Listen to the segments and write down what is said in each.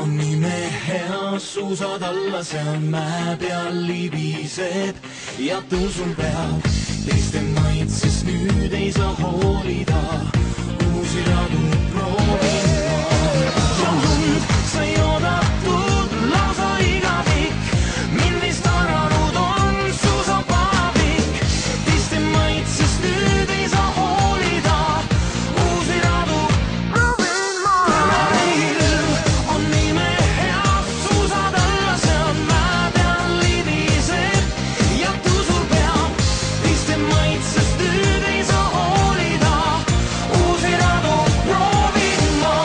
on nime hea, suusad alla, seal mäe peal libiseb ja tõusul peab. Teiste maitses nüüd ei saa hoolida, uusi radu proovin ma. Ja lund sai oodatud lausa igavik, mind vist aranud on suusapaavik. Teiste maitses nüüd ei saa hoolida, uusi radu proovin ma. On nime hea, suusad alla, seal mäe peal libiseb ja tõusul peab. Teiste maitses nüüd ei saa hoolida, uusi radu proovin ma.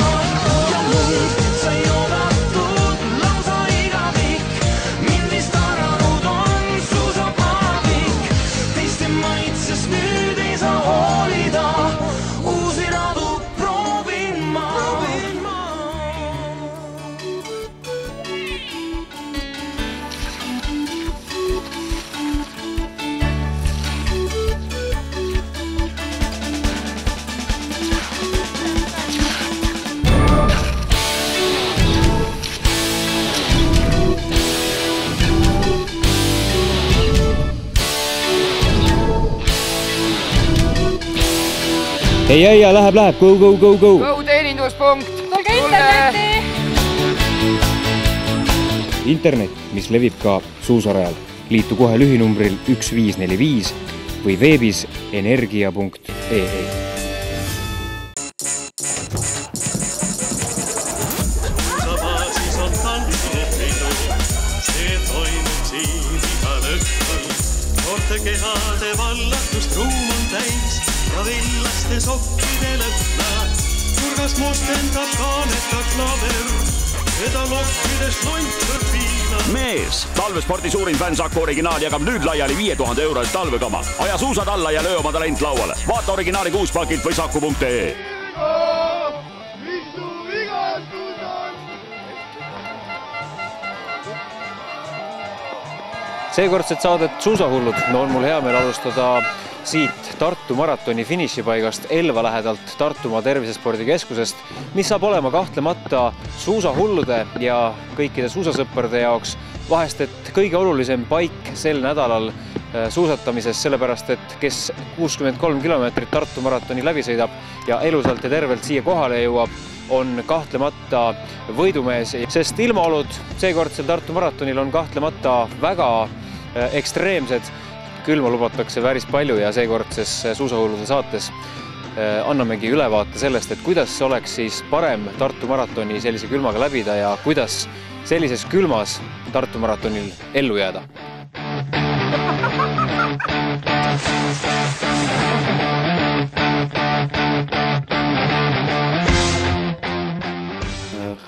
Ja lund sai oodatud lausa igavik, mind vist aranud on suusapaavik. Teiste maitses nüüd ei saa hoolida, uusi radu proovin ma. Ei, läheb, go. Go teeninduspunkt! Tulge internetti! Internet, mis levib ka suusarajal. Liitu kohe lühinumbril 1545 või veebis energia.ee. Sabaasis on tantsipidu, see toimub siin igal õhtul. Noorte kehade vallatust ruum on täis ja villaste sokkide lõhna. Nurgas mustendab kaaneta klaver, seda lokkides lontsõr viina. Mees, talvespordi suurim fänn Saku originaal jagab nüüd laiali 5000 eurost talvekama. Aja suusad alla ja löö oma talent lauale. Vaata originaali kuuspakilt või saku.ee. Seekordset saadet Suusahullud on mul hea meel alustada siit Tartu maratoni finišipaigast Elva lähedalt Tartumaa Tervisespordikeskusest, mis saab olema kahtlemata suusahullude ja kõikide suusasõprade jaoks vahest, et kõige olulisem paik sel nädalal suusatamises, sellepärast et kes 63 kilomeetrit Tartu maratoni läbi sõidab ja elusalt ja tervelt siia kohale jõuab, on kahtlemata võidumees, sest ilmaolud seekordsel Tartu maratonil on kahtlemata väga ekstreemsed. Külma lubatakse päris palju ja seekordses suusahullude saates annamegi ülevaate sellest, et kuidas oleks siis parem Tartu maratoni sellise külmaga läbida ja kuidas sellises külmas Tartu maratonil ellu jääda.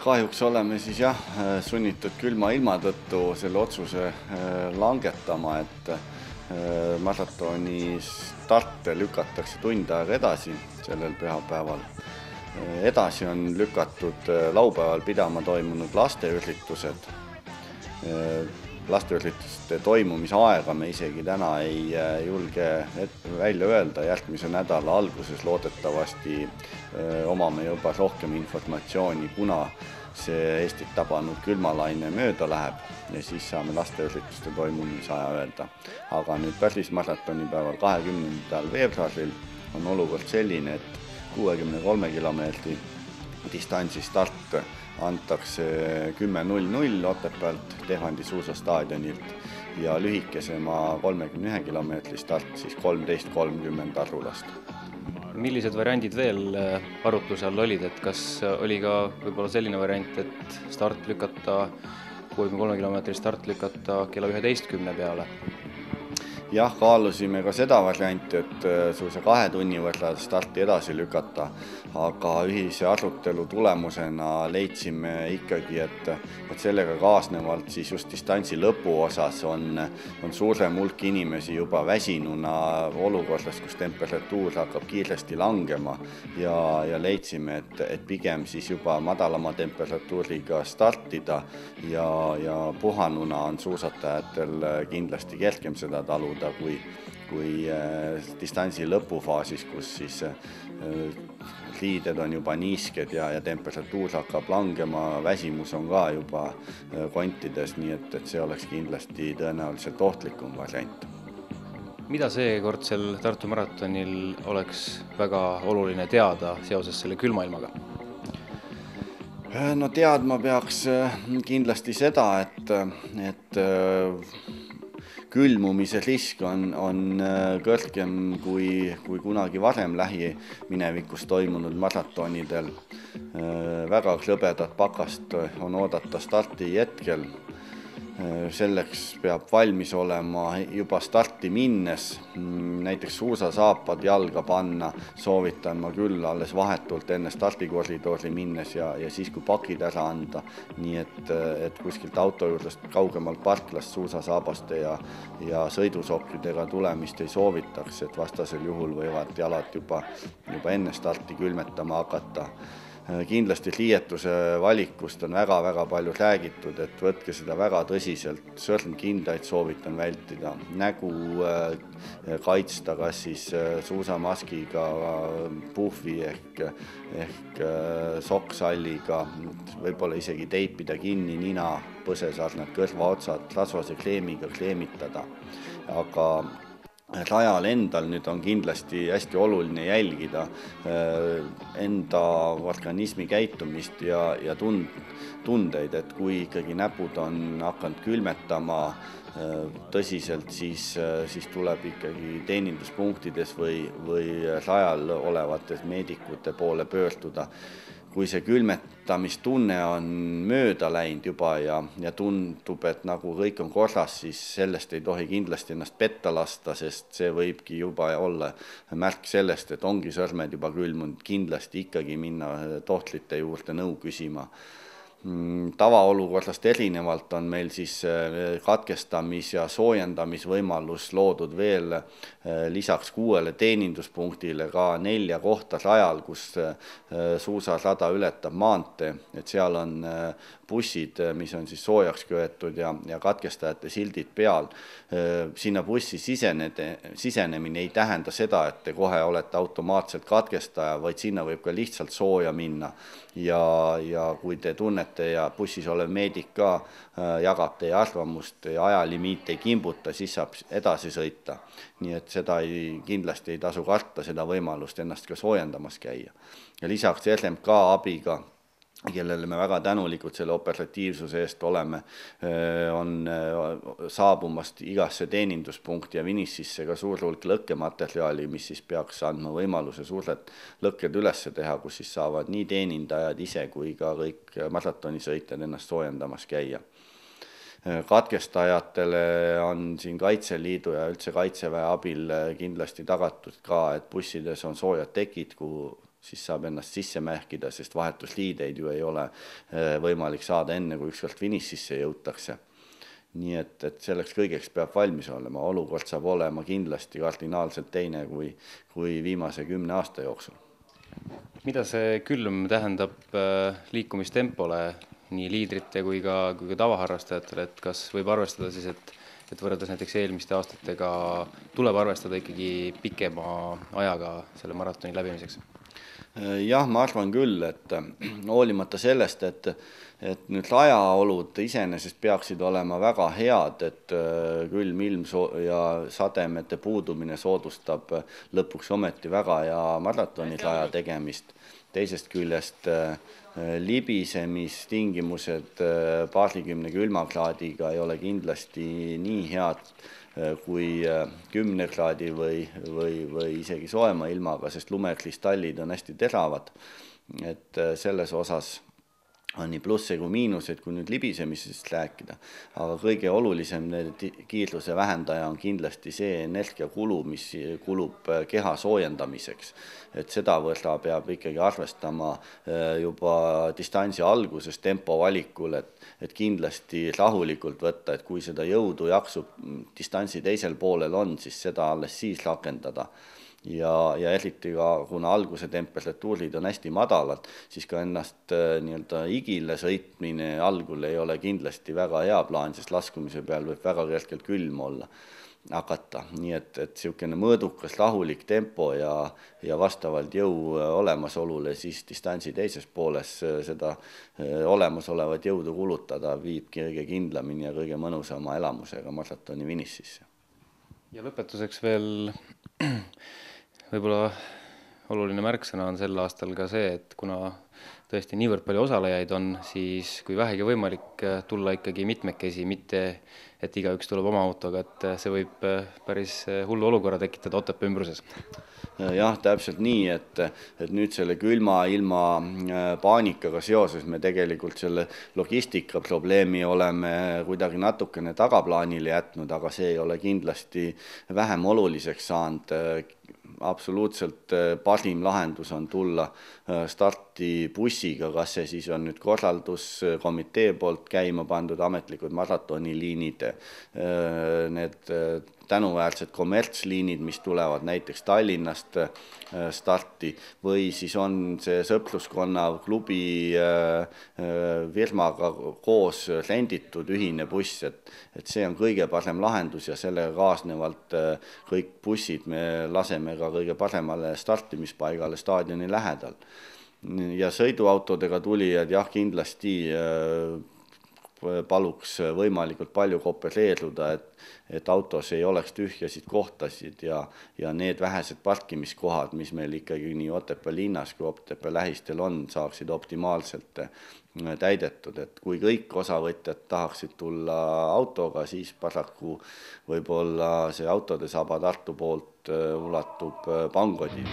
Kahjuks oleme siis sunnitud külma ilma tõttu selle otsuse langetama, et maratoni starte lükatakse tund aega edasi sellel pühapäeval. Edasi on lükatud laupäeval pidama toimunud lasteüritused. Lasteürituste toimumise aega me isegi täna ei julge välja öelda. Järgmise nädala alguses loodetavasti omame juba rohkem informatsiooni, kuna see Eestit tabanud külmalaine mööda läheb ja siis saame lasteürituste toimumise aja öelda. Aga nüüd Päris maratonipäeval 20. veebruaril on olukord selline, et 63 kilomeetri distantsi start antakse 10.00 Otepäält Tehvandi suusastaadionilt ja lühikesema 31 kilomeetri start siis 13.30 Arulast. Millised variandid veel arutluse all olid, et kas oli ka võib-olla selline variant, et start lükata, 63 kilomeetri start lükata kella 11 peale? Jah, kaalusime ka seda varianti, et suusa 2 tunni võrra starti edasi lükata, aga ühise arutelu tulemusena leidsime ikkagi, et sellega kaasnevalt siis just distantsi lõpu osas on suurem hulk inimesi juba väsinuna olukorras, kus temperatuur hakkab kiiresti langema ja leidsime, et pigem siis juba madalama temperatuuriga startida ja puhanuna on suusatajatel kindlasti kergem seda taluda kui distantsi lõpufaasis, kus siis vahetusliided on juba niisked ja temperatuur hakkab langema, väsimus on ka juba kontides, nii et see oleks kindlasti tõenäoliselt ohtlikum variant. Mida seekordsel Tartu maratonil oleks väga oluline teada seoses selle külmailmaga? No teadma peaks kindlasti seda, et külmumise risk on kõrgem kui kunagi varem lähiminevikus toimunud maratonidel. Väga klõbedat pakast on oodata starti hetkel. Selleks peab valmis olema juba starti minnes, näiteks suusasaapad jalga panna, soovitan ma küll alles vahetult enne stardikoridori minnes ja siis kui pakid ära anda, nii et kuskilt auto juurdest kaugemalt parklast suusasaabaste ja sõidusokkidega tulemist ei soovitaks, et vastasel juhul võivad jalad juba enne starti külmetama hakata. Kindlasti riietuse valikust on väga palju räägitud, et võtke seda väga tõsiselt, sõrmkindaid soovitan vältida, nägu kaitsta kas siis suusamaskiga, puhvi ehk sokksalliga, võib-olla isegi teipida kinni nina, põsesarnad kõrvaotsad, rasvase kreemiga kreemitada, aga rajal endal nüüd on kindlasti hästi oluline jälgida enda organismi käitumist ja tundeid, et kui ikkagi näpud on hakanud külmetama tõsiselt, siis tuleb ikkagi teeninduspunktides või rajal olevates meedikute poole pöörduda. Kui see külmetamistunne on mööda läinud juba ja tundub, et nagu kõik on korras, siis sellest ei tohi kindlasti ennast petta lasta, sest see võibki juba olla märk sellest, et ongi sõrmed juba külmunud, kindlasti ikkagi minna tohtlite juurde nõu küsima. Tavaolukorrast erinevalt on meil siis katkestamis- ja soojendamisvõimalus loodud veel lisaks 6 teeninduspunktile ka 4 kohta rajal, kus suusarada ületab maantee, et seal on bussid, mis on siis soojaks köetud ja katkestajate sildid peal. Sinna bussi sisenemine ei tähenda seda, et te kohe olete automaatselt katkestaja, vaid sinna võib ka lihtsalt sooja minna ja kui te tunnete ja bussis olev meedik ka jagab teie arvamust ja ajalimiit ei kimbuta, siis saab edasi sõita. Nii et seda kindlasti ei tasu karta, seda võimalust ennast ka soojendamas käia. Ja lisaks RMK abiga, kellele me väga tänulikud selle operatiivsuse eest oleme, on saabumast igasse teeninduspunkti ja finississe ka suur hulk lõkkematerjali, mis siis peaks andma võimaluse suured lõkked üles teha, kus siis saavad nii teenindajad ise kui ka kõik maratonisõitjad ennast soojendamas käia. Katkestajatele on siin Kaitseliidu ja üldse Kaitseväe abil kindlasti tagatud ka, et bussides on soojad tekid, kuhu siis saab ennast sisse mähkida, sest vahetusliideid ju ei ole võimalik saada enne, kui ükskord finississe jõutakse. Nii et selleks kõigeks peab valmis olema. Olukord saab olema kindlasti kardinaalselt teine kui viimase 10 aasta jooksul. Mida see külm tähendab liikumistempole nii liidrite kui ka tavaharrastajatele, et kas võib arvestada siis, et võrreldes näiteks eelmiste aastatega tuleb arvestada ikkagi pikema ajaga selle maratoni läbimiseks? Jah, ma arvan küll, et hoolimata sellest, et nüüd rajaolud iseenesest peaksid olema väga head, et külm ilm ja sademete puudumine soodustab lõpuks ometi väga ja maratoniraja tegemist. Teisest küljest libisemistingimused paarikümne külmakraadiga ei ole kindlasti nii head kui 10 kraadi või isegi soema ilmaga, sest lumekristallid on hästi teravad. Et selles osas on nii plusse kui miinuseid, kui nüüd libisemisest rääkida. Aga kõige olulisem kiirluse vähendaja on kindlasti see energiakulu, mis kulub keha soojendamiseks. Et seda võrra peab ikkagi arvestama juba distantsi alguses tempo valikul, et kindlasti rahulikult võtta, et kui seda jõudu jaksub distantsi teisel poolel on, siis seda alles siis rakendada. Ja eriti ka, kuna alguse temperatuurid on hästi madalad, siis ka ennast igile sõitmine algul ei ole kindlasti väga hea plaan, sest laskumise peal võib väga kergelt külm olla. hakata, nii et niisugune mõõdukas rahulik tempo ja vastavalt jõu olemasolule siis distantsi teises pooles seda olemasolevat jõudu kulutada viib kõige kindlamini ja kõige mõnusama elamusega maratoni finišisse. Ja lõpetuseks veel võib-olla oluline märksõna on sel aastal ka see, et kuna tõesti niivõrd palju osalejaid on, siis kui vähegi võimalik tulla ikkagi mitmekesi, mitte et igaüks tuleb oma autoga, et see võib päris hullu olukorra tekitada Otepää ümbruses. Jah, täpselt nii, et nüüd selle külma ilma paanikaga seoses me tegelikult selle logistika probleemi oleme kuidagi natukene tagaplaanile jätnud, aga see ei ole kindlasti vähem oluliseks saanud. Absoluutselt parim lahendus on tulla starti bussiga, kas see siis on nüüd korralduskomitee poolt käima pandud ametlikud maratoniliinid, need tänuväärsed kommertsliinid, mis tulevad näiteks Tallinnast starti või siis on see sõpruskonna klubi firmaga koos renditud ühine buss, et see on kõige parem lahendus ja sellega kaasnevalt kõik bussid me laseme ka kõige paremale startimispaigale staadioni lähedal. Ja sõiduautodega tulijad jah, kindlasti paluks võimalikult palju koopereeruda, et autos ei oleks tühjasid kohtasid ja need vähesed parkimiskohad, mis meil ikkagi nii Otepää linnas kui Otepää lähistel on, saaksid optimaalselt täidetud. Et kui kõik osavõtjad tahaksid tulla autoga, siis paraku võib-olla see autode saba Tartu poolt ulatub Pangodi.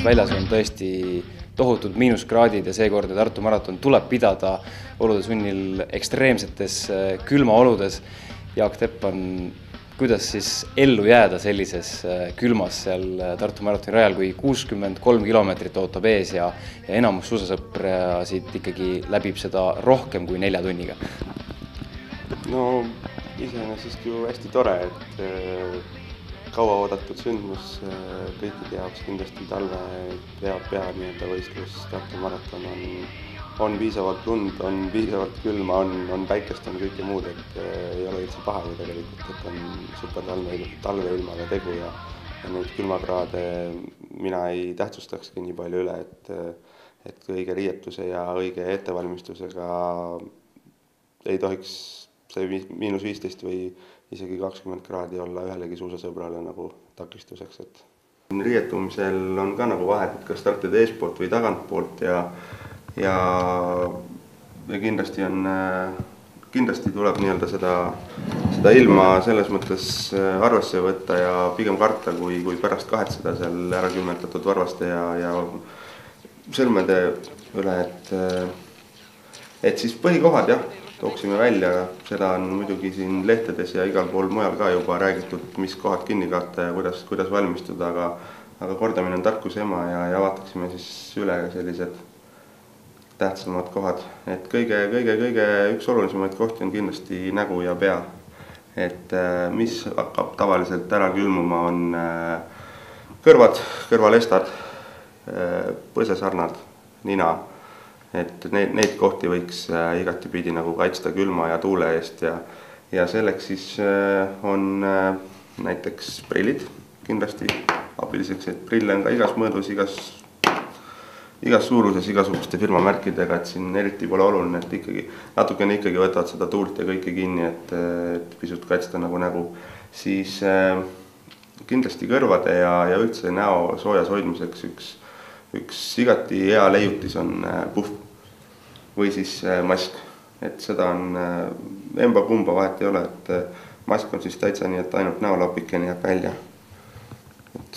Väljas on tõesti tohutud miinuskraadid ja seekordne Tartu maraton tuleb pidada olude sunnil ekstreemsetes külmaoludes. Jaak Teppan, kuidas siis ellu jääda sellises külmas seal Tartu maratoni rajal, kui 63 kilomeetrit ootab ees ja enamus suusasõprasid ikkagi läbib seda rohkem kui 4 tunniga? No iseenesest ju hästi tore, et kaua oodatud sündmus kõikide jaoks kindlasti talve pea võistlus Tartu maraton on piisavalt lund, on piisavalt külma, on päikest, on kõike muud, et ei ole üldse paha ju tegelikult, et on super talveilmaga tegu ja neid külmakraade mina ei tähtsustakski nii palju üle, et õige riietuse ja õige ettevalmistusega ei tohiks see -15 või isegi 20 kraadi olla ühelegi suusasõbrale nagu takistuseks. Et rietumisel on ka nagu vahet, et kas startid eespoolt või tagantpoolt ja kindlasti tuleb nii-öelda seda ilma selles mõttes arvesse võtta ja pigem karta, kui pärast kahetseda seal ära külmetatud varvaste ja sõrmede üle, et siis põhikohad jah, tooksime välja, seda on muidugi siin lehtedes ja igal pool mujal ka juba räägitud, mis kohad kinni katta ja kuidas valmistuda, aga kordamine on tarkuse ema ja vaataksime siis üle sellised tähtsamad kohad. Et kõige üks olulisemaid kohti on kindlasti nägu ja pea. Et mis hakkab tavaliselt ära külmuma on kõrvad, kõrvalestad, põsesarnad, nina. Et neid kohti võiks igatipidi nagu kaitsta külma ja tuule eest ja selleks siis on näiteks prillid kindlasti abiliseks, et prille on ka igas mõõdus, igas suuruses, igasuguste firmamärkidega, et siin eriti pole oluline, et natukene võtavad seda tuult ja kõike kinni, et pisut kaitsta nagu nägu. Siis kindlasti kõrvade ja üldse näo soojas hoidmiseks üks igati hea leiutis on puhv või siis mask. Et seda on emba-kumba vahet ei ole, et mask on siis täitsa nii, et ainult näolapikene jääb välja. Et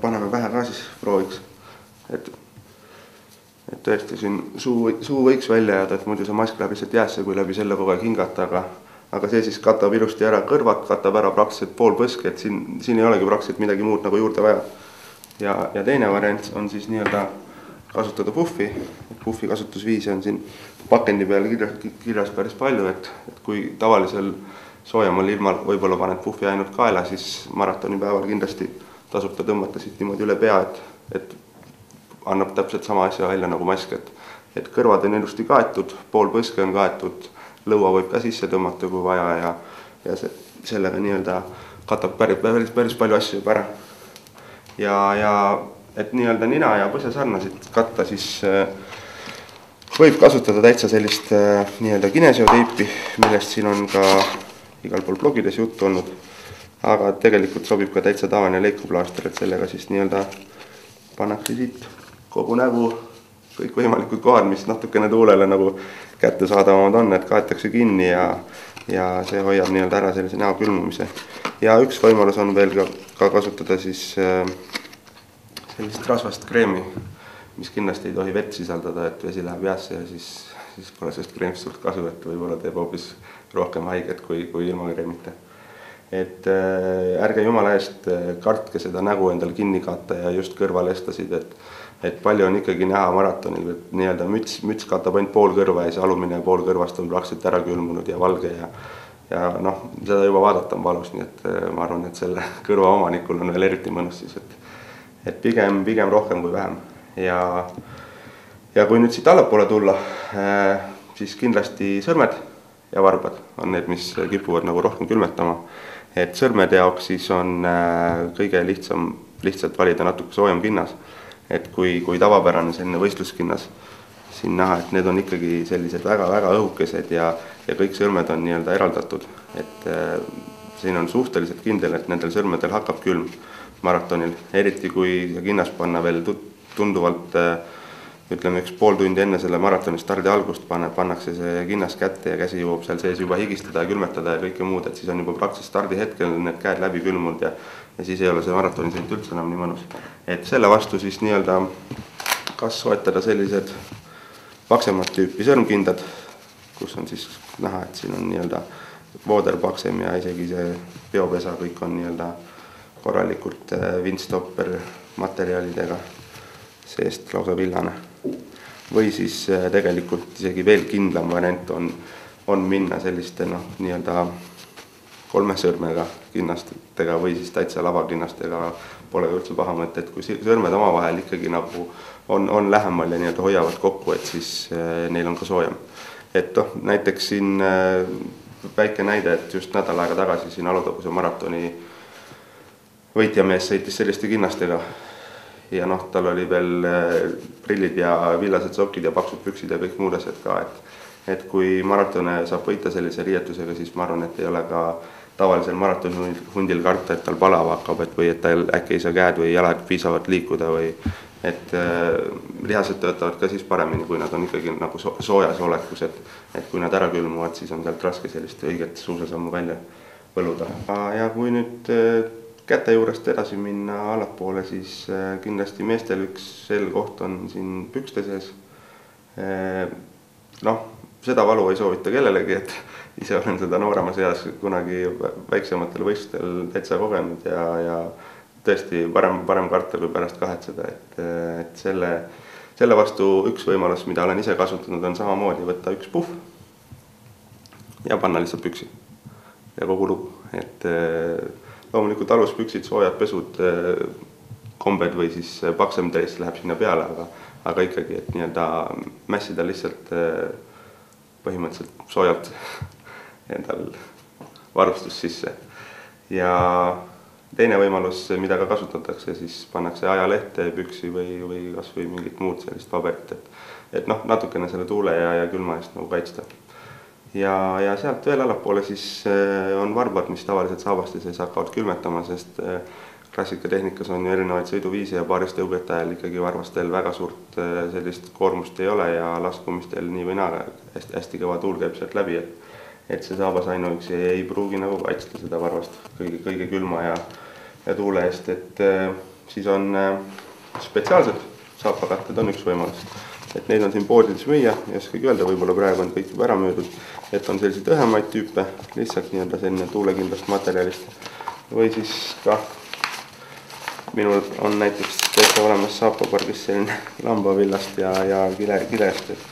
paneme vähe ka siis prooviks. Et tõesti siin suu võiks välja jääda, et muidu see mask läheb lihtsalt jäässe, kui läbi selle kogu aeg hingata, aga see siis katab ilusti ära kõrvad, katab ära praktiliselt pool põske, et siin ei olegi praktiliselt midagi muud nagu juurde vaja. Ja teine variant on siis nii-öelda kasutada puffi. Puffi kasutusviisi on siin pakendi peal kirjas päris palju, et kui tavalisel soojamal ilmal võib-olla paned puffi ainult kaela, siis maratonipäeval kindlasti tasub ta tõmmata siit niimoodi üle pea, et annab täpselt sama asja välja nagu mask, et kõrvad on ilusti kaetud, pool põske on kaetud, lõua võib ka sisse tõmmata kui vaja ja sellega nii-öelda katab päris palju asju juba ära. Ja et nii-öelda nina ja põse sarnasid katta, siis võib kasutada täitsa sellist nii-öelda kineesioteipi, millest siin on ka igal pool blogides juttu olnud, aga tegelikult sobib ka täitsa tavaline leikuplaaster, et sellega siis nii-öelda pannakse siit kogu nägu kõikvõimalikud kohad, mis natukene tuulele nagu kättesaadavamad on, et kaetakse kinni ja see hoiab nii-öelda ära sellise näo külmumise. Ja üks võimalus on veel ka kasutada siis sellist rasvast kreemi, mis kindlasti ei tohi vett sisaldada, et vesi läheb jäässe ja siis pole sellest kreemist suurt kasu, et võib-olla teeb hoopis rohkem haiget kui ilma kreemita. Et ärge jumala eest kartke seda nägu endal kinni katta ja just kõrvalestasid, et palju on ikkagi näha maratonil, et nii-öelda müts katab ainult pool kõrva ja see alumine pool kõrvast on praktiliselt ära külmunud ja valge ja noh, seda juba vaadata on valus, nii et ma arvan, et selle kõrva omanikul on veel eriti mõnus siis, et pigem rohkem kui vähem. Ja kui nüüd siit allapoole tulla, siis kindlasti sõrmed ja varbad on need, mis kipuvad nagu rohkem külmetama. Et sõrmede jaoks siis on kõige lihtsalt valida natuke soojem kinnas. Et kui tavapärane selline võistluskinnas siin näha, et need on ikkagi sellised väga-väga õhukesed ja kõik sõrmed on nii-öelda eraldatud. Et siin on suhteliselt kindel, et nendel sõrmedel hakkab külm maratonil. Eriti kui kinnas panna veel tunduvalt, ütleme üks pool tundi enne selle maratoni stardi algust pannakse see kinnas kätte ja käsi jõuab seal sees juba higistada ja külmetada ja kõike muud, et siis on juba praktiliselt stardi hetkel need käed läbi külmunud ja siis ei ole see maratonisõit üldse enam nii mõnus. Et selle vastu siis nii-öelda kas soetada sellised paksemat tüüpi sõrmkindad, kus on siis näha, et siin on nii-öelda vooder paksem ja isegi see peopesa kõik on nii-öelda korralikult windstopper materjalidega seest lausa villane. Või siis tegelikult isegi veel kindlam variant on minna selliste nii-öelda 3 sõrmega kinnastega või siis täitsa lavakinnastega pole üldse paha mõte, et kui sõrmed omavahel ikkagi nagu on lähemal ja nii-öelda hoiavad kokku, et siis neil on ka soojem. Et näiteks siin väike näide, et just nädal aega tagasi siin Alutaguse maratoni võitjamees sõitis selliste kinnastega ja tal oli veel prillid ja villased sokid ja paksud püksid ja kõik muud asjad ka, et kui maratone saab võita sellise riietusega, siis ma arvan, et ei ole ka tavalisel maratonihundil karta, et tal palav hakkab, või et tal äkki ei saa käed või jalad piisavalt liikuda või et lihased töötavad ka siis paremini, kui nad on ikkagi nagu soojas olekus, et kui nad ära külmuvad, siis on sealt raske sellist õiget suusasammu välja põluda. Ja kui nüüd käte juurest edasi minna allapoole, siis kindlasti meestel üks selkoht on siin pükste sees. Seda valu ei soovita kellelegi, et ise olen seda nooremas eas kunagi väiksematel võistlustel täitsa kogenud ja tõesti parem karta kui pärast kahetseda, et selle vastu üks võimalus, mida olen ise kasutanud, on samamoodi võtta üks puhv ja panna lihtsalt püksi ja kogu lugu, et loomulikult aluspüksid, soojad pesud, kombed või siis paksem täis läheb sinna peale, aga ikkagi, et nii-öelda mässida lihtsalt põhimõtteliselt soojalt endal varustus sisse. Ja teine võimalus, mida ka kasutatakse, siis pannakse ajalehte püksi või kas või mingit muud sellist paberit, et natukene selle tuule ja külma eest nagu kaitsta. Ja sealt veel allapoole siis on varbad, mis tavaliselt saabastes sees hakkavad külmetama, sest klassikatehnikas on ju erinevaid sõiduviise ja paaristõugete ajal ikkagi varvastel väga suurt sellist koormust ei ole ja laskumistel nii või naa hästi kõva tuul käib sealt läbi, et see saabas ainuüksi ei pruugi nagu kaitsta seda varvast kõige külma ja tuule eest, et siis on spetsiaalsed saapakatted on üks võimalus. Et neid on siin poodides müüa, ei oskagi öelda, võib-olla praegu on kõik juba ära möödud, et on selliseid õhemaid tüüpe, lihtsalt nii-öelda selline tuulekindlast materjalist või siis ka minul on näiteks täitsa olemas saapapargis selline lambavillast ja kilest, et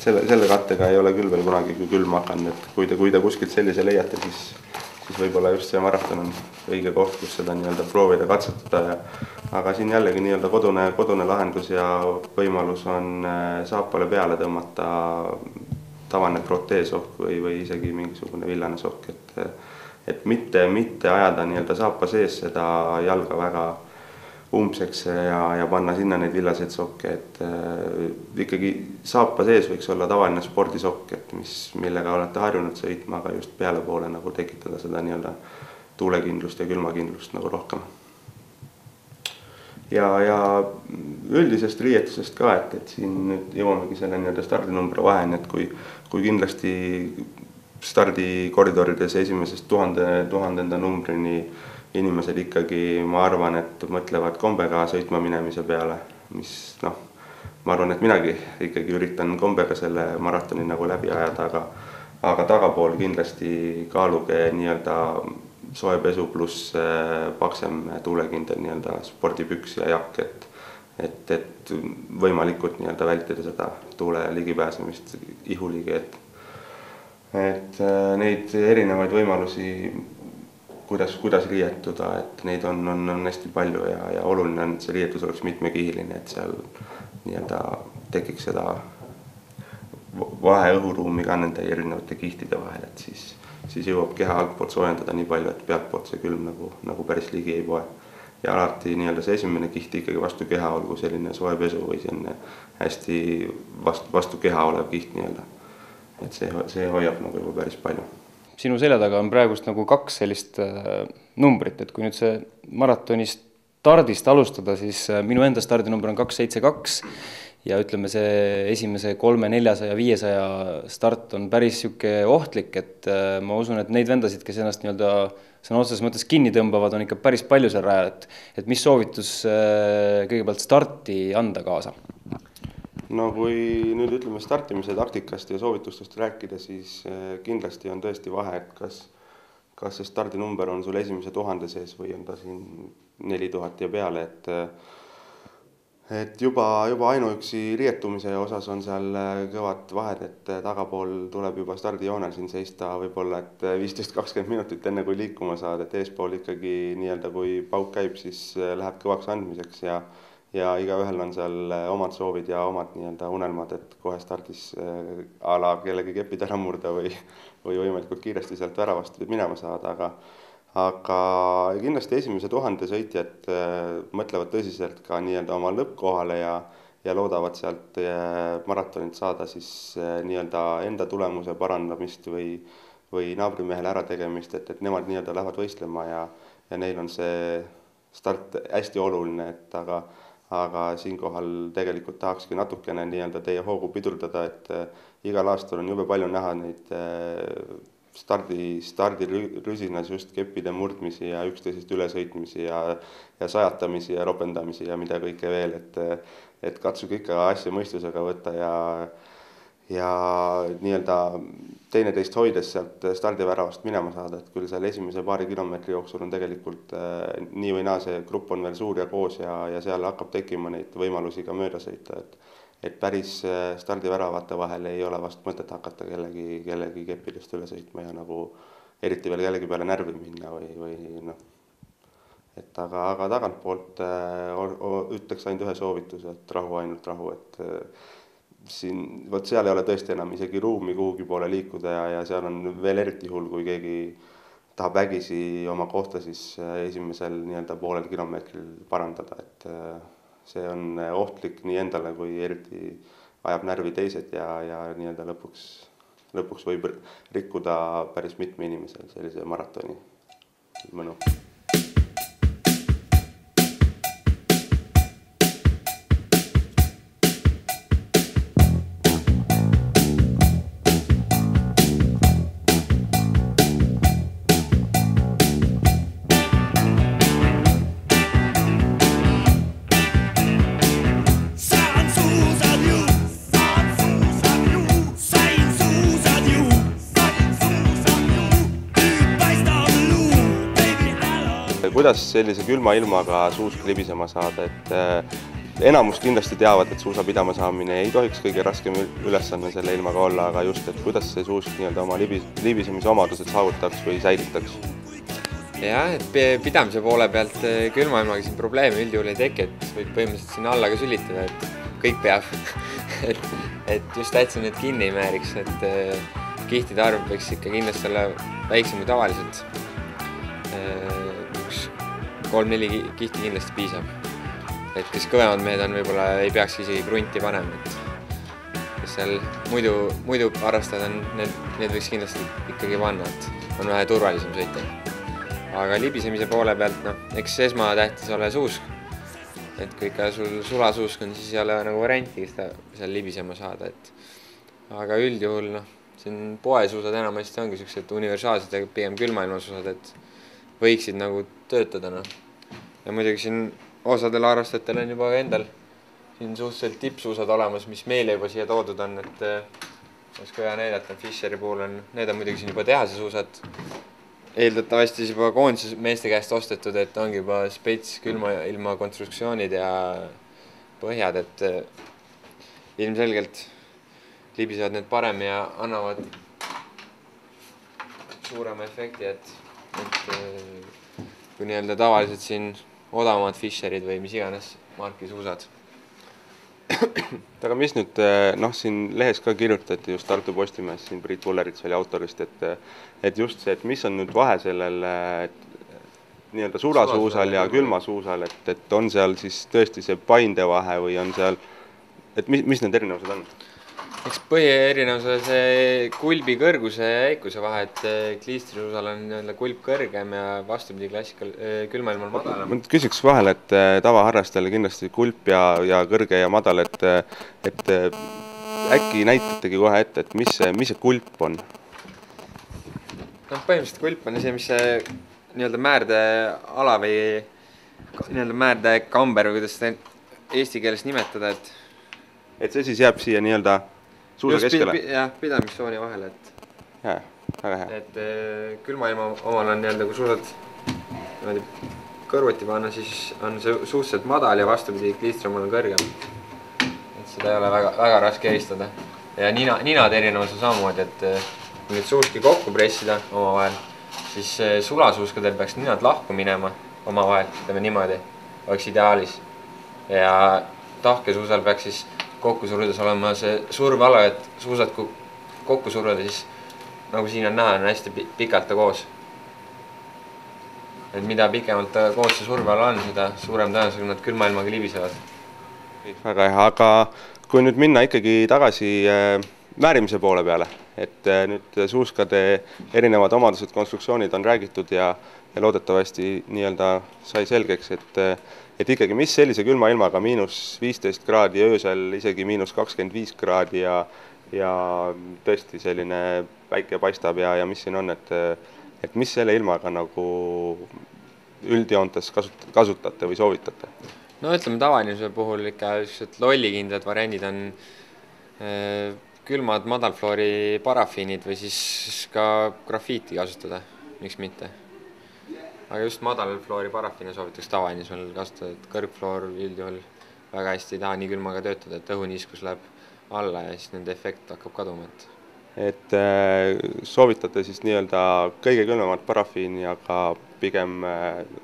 selle kattega ei ole küll veel kunagi külma hakanud, et kui te kuskilt sellise leiate, siis võib-olla just see maraton on õige koht, kus seda nii-öelda proovida katsetada, aga siin jällegi nii-öelda kodune lahendus ja võimalus on saapale peale tõmmata tavaline proteesokk või isegi mingisugune villane sokk, et mitte ajada nii-öelda saapa sees seda jalga väga umbseks ja panna sinna neid villaseid sokke, et ikkagi saapa sees võiks olla tavaline spordisokk, et millega olete harjunud sõitma, aga just peale poole nagu tekitada seda nii-öelda tuulekindlust ja külmakindlust nagu rohkem. Ja üldisest riietusest ka, et siin nüüd jõuamegi selle nii-öelda stardinumbra vaheni, et kui kindlasti stardikoridorides esimesest 1000 numbrini inimesed ikkagi, ma arvan, et mõtlevad kombega sõitma minemise peale, mis ma arvan, et minagi ikkagi üritan kombega selle maratoni nagu läbi ajada, aga tagapool kindlasti kaaluge nii-öelda soepesu pluss paksem tuulekindel nii-öelda spordipüks ja jakk, et võimalikult nii-öelda vältida seda tuule ligipääsemist ihuligi, et neid erinevaid võimalusi, kuidas riietuda, et neid on hästi palju ja oluline on, et see riietus oleks mitmekihiline, et seal nii-öelda tekiks seda vaheõhuruumi ka nende erinevate kihtide vahel, et siis jõuab keha altpoolt soojendada nii palju, et pealtpoolt see külm nagu päris ligi ei poe. Ja alati nii-öelda see esimene kiht ikkagi vastu keha, olgu selline soepesu või selline hästi vastu keha olev kiht nii-öelda. Et see hoiab nagu juba päris palju. Sinu selja taga on praegust nagu 2 sellist numbrit, et kui nüüd see maratoni stardist alustada, siis minu enda stardinumber on 272 ja ütleme see esimese 300, 400 ja 500 start on päris siuke ohtlik, et ma usun, et neid vendasid, kes ennast nii-öelda sõna otseses mõttes kinni tõmbavad, on ikka päris palju seal rajal, et mis soovitus kõigepealt starti anda kaasa? No kui nüüd ütleme startimise taktikast ja soovitustest rääkida, siis kindlasti on tõesti vahe, et kas see stardinumber on sul esimese 1000 sees või on ta siin 4000 ja peale, et juba ainuüksi rietumise osas on seal kõvad vahed, et tagapool tuleb juba stardijoonel siin seista võib-olla, et 15-20 minutit enne kui liikuma saad, et eespool ikkagi nii-öelda kui pauk käib, siis läheb kõvaks andmiseks ja igaühel on seal omad soovid ja omad nii-öelda unelmad, et kohe stardis ala kellegi kepid ära murda või võimalikult kiiresti sealt väravast minema saada, aga kindlasti esimese 1000 sõitjad mõtlevad tõsiselt ka nii-öelda oma lõppkohale ja loodavad sealt maratonilt saada siis nii-öelda enda tulemuse parandamist või naabrimehele ärategemist, et nemad nii-öelda lähevad võistlema ja neil on see start hästi oluline, et aga siinkohal tegelikult tahakski natukene nii-öelda teie hoogu pidurdada, et igal aastal on jube palju näha neid stardirüsinas just keppide murdmisi ja üksteisest ülesõitmisi ja sajatamisi ja ropendamisi ja mida kõike veel, et katsuge ikka asja mõistusega võtta ja nii-öelda teineteist hoides sealt stardiväravast minema saada, et küll seal esimese paari kilomeetri jooksul on tegelikult nii või naa see grupp on veel suur ja koos ja seal hakkab tekkima neid võimalusi ka mööda sõita, et päris stardiväravate vahel ei ole vast mõtet hakata kellegi keppidest üle sõitma ja nagu eriti veel kellegi peale närvi minna või et aga tagantpoolt ütleks ainult ühe soovituse, et ainult rahu, et seal ei ole tõesti enam isegi ruumi kuhugi poole liikuda ja seal on veel eriti hull, kui keegi tahab vägisi oma kohta siis esimesel nii-öelda poolel kilomeetril parandada, et see on ohtlik nii endale, kui eriti ajab närvi teised ja nii-öelda lõpuks võib rikkuda päris mitme inimesel sellise maratoni mõnu. kuidas sellise külma ilmaga suusk libisema saada, et enamus kindlasti teavad, et suusa pidama saamine ei tohiks kõige raskem ülesanne selle ilmaga olla, aga just, et kuidas see suusk nii-öelda oma libisemise omadused saavutaks või säilitaks? Jah, et pidamise poole pealt külma ilmaga siin probleeme üldjuhul ei teki, et võib põhimõtteliselt sinna alla ka sülitada, et kõik peab. et just täitsa need kinni ei määriks, et kihtide arv võiks ikka kindlasti olla väiksem kui tavaliselt. 3-4 kihti kindlasti piisab. Et kes kõvemad mehed on, võib-olla ei peaks isegi krunti panema, et kes seal muidu harrastajad on, need võiks kindlasti ikkagi panna, et on vähe turvalisem sõita. Aga libisemise poole pealt, eks esmatähtis ole suusk. Et kui ikka sul sulasuusk on, siis ei ole nagu varianti seal libisema saada. Aga üldjuhul, siin poesuusad enamasti ongi sellised universaalsed ja pigem külmailmasuusad, et võiksid nagu töötada. Ja muidugi siin osadel harrastajatel on juba endal siin suhteliselt tippsuusad olemas, mis meile juba siia toodud on, et oleks ka hea näidata, Fischeri puhul on, need on muidugi siin juba tehase suusad. Eeldatavasti siis juba koondise meeste käest ostetud, et ongi juba spets külma ilma konstruktsioonid ja põhjad, et ilmselgelt libisevad need parem ja annavad suurema efekti, et kui nii-öelda tavaliselt siin odavamad Fischerid või mis iganes marki suusad. Aga mis nüüd, siin lehes ka kirjutati just Tartu Postimees, siin Priit Pullerits oli autorist, et just see, et mis on nüüd vahe sellel nii-öelda sulasuusal ja külmasuusal, et on seal siis tõesti see paindevahe või on seal, et mis need erinevused on? Eks põhierinevus on see kulbi kõrguse ja jäikuse vahe, et kliistrisuusal on kulb kõrgem ja vastupidi külmailmal madalam. Ma küsiks vahel, et tavaharrastajale kindlasti kulp ja kõrge ja madal, et äkki näitategi kohe ette, et mis see kulp on? Põhimõtteliselt kulp on see, mis see nii-öelda määrde ala või nii-öelda määrde kamber või kuidas seda eesti keeles nimetada, et see siis jääb siia nii-öelda suusa keskele? Jah, pidamissooni vahele, Jaa, väga hea. Et külmailma omal on nii-öelda, kui suusad kõrvuti panna, siis on see suhteliselt madal ja vastupidi kliistri omal on kõrgem. Et seda ei ole väga raske eristada. Ja ninad erinevus on samamoodi, et kui nüüd suuski kokku pressida omavahel, siis sulasuuskadel peaks ninad lahku minema omavahel, ütleme niimoodi, oleks ideaalis. Ja tahkesuusal peaks siis kokku surudes olema see surve ala, et suusad kui kokku suruda, siis nagu siin on näha, on hästi pikalt koos. Et mida pikemalt koos see surve ala on, seda suurem tõenäosus nad külmailmaga libisevad. Väga hea, aga kui nüüd minna ikkagi tagasi määrimise poole peale, et nüüd suuskade erinevad omadused, konstruktsioonid on räägitud ja loodetavasti nii-öelda sai selgeks, et ikkagi mis sellise külma ilmaga -15 kraadi öösel, isegi -25 kraadi ja tõesti selline päike paistab ja mis siin on, et mis selle ilmaga nagu üldjoontes kasutate või soovitate? No ütleme tavalise puhul ikka lollikindlad variandid on külmad madalfloori parafiinid või siis ka grafiiti kasutada, miks mitte. Aga just madalfloori parafiine soovitaks tavainimesel kasutada, et kõrgfloor üldjuhul väga hästi ei taha nii külmaga töötada, et õhuniskus läheb alla ja siis nende efekt hakkab kaduma. Et soovitate siis nii-öelda kõige külmemat parafiini, aga pigem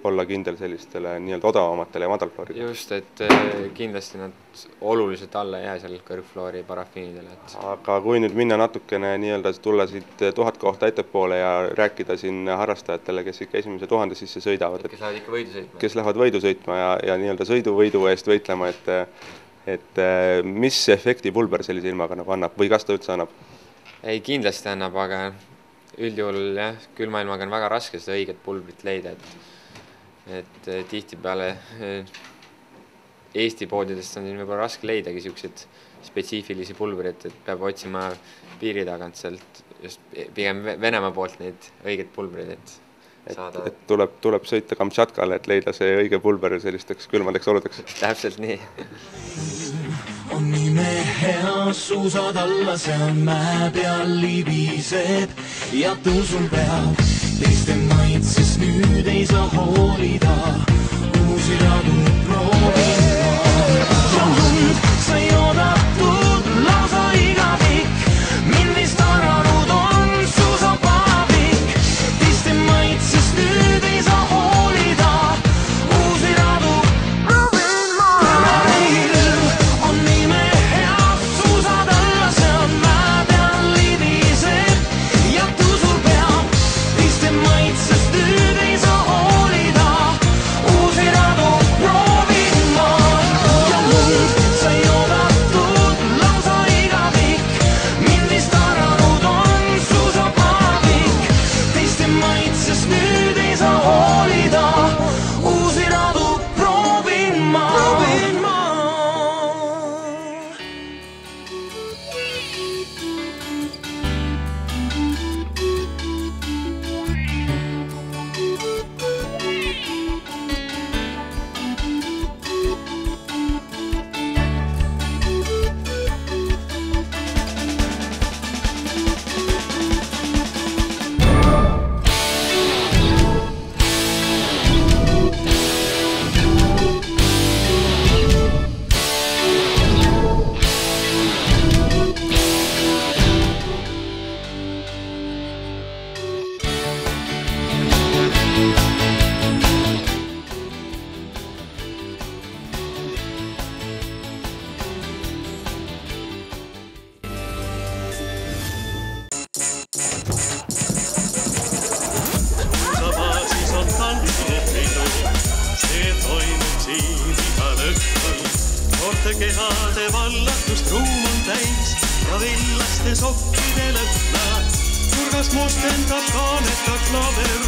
olla kindel sellistele nii-öelda odavamatele ja madalflooridele. Just, et kindlasti nad oluliselt alla ei jää seal kõrgfloori parafiinidele. Aga kui nüüd minna natukene nii-öelda tulla siit 1000 kohta ettepoole ja rääkida siin harrastajatele, kes ikka esimese 1000 sisse sõidavad. Kes lähevad ikka võidu sõitma. Kes lähevad võidu sõitma ja nii-öelda sõiduvõidu eest võitlema, et mis efekti pulber sellise ilmaga nagu annab või kas ta üldse annab? Ei, kindlasti annab, aga üldjuhul jah, külmailmaga on väga raske seda õiget pulbrit leida, et tihtipeale Eesti poodidest on siin võib-olla raske leidagi sellised spetsiifilisi pulbreid, et peab otsima piiri tagant sealt just pigem Venemaa poolt neid õigeid pulbreid, et saada. Et tuleb sõita Kamtšatkale, et leida see õige pulber sellisteks külmadeks oludeks. Täpselt nii. On imehea, suusad alla seal mäe peal libised ja tõusul peal teiste maitses sest nüüd ei saa hoolida, uusi radu proovin ma. Ja nüüd sai oodatud lausa igavik, mind vist aranud on suusapaavik. Teiste maitsest nüüd ei saa hoolida, uusi radu proovin ma. Reil on nime hea, suusad alla see on mäepeal libiseb ja tusul peab. Teiste maitsest nüüd ei saa hoolida, uusi radu proovin ma. Ja nüüd sai oodatud lausa igavik, mind vist aranud on suusapaavik. Teiste maitsest nüüd ei saa hoolida, uusi radu proovin ma. Suusabaasis on tantsupidu, see toimub siin igal õhtul. Noorte kehade vallatus ruum on täis ja villaste sokkide lõhna. Nurgas mustendab kaaneta klaver,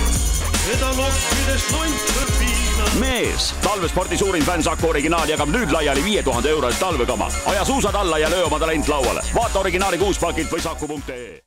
seda lokkides lontsõr piina. Mees, talvespordi suurim fännsaku originaal jagab nüüd laiali 5000 € talvekama. Aja suusad alla ja löö oma talent lauale. Vaata originaali 6 pakilt või saku.ee.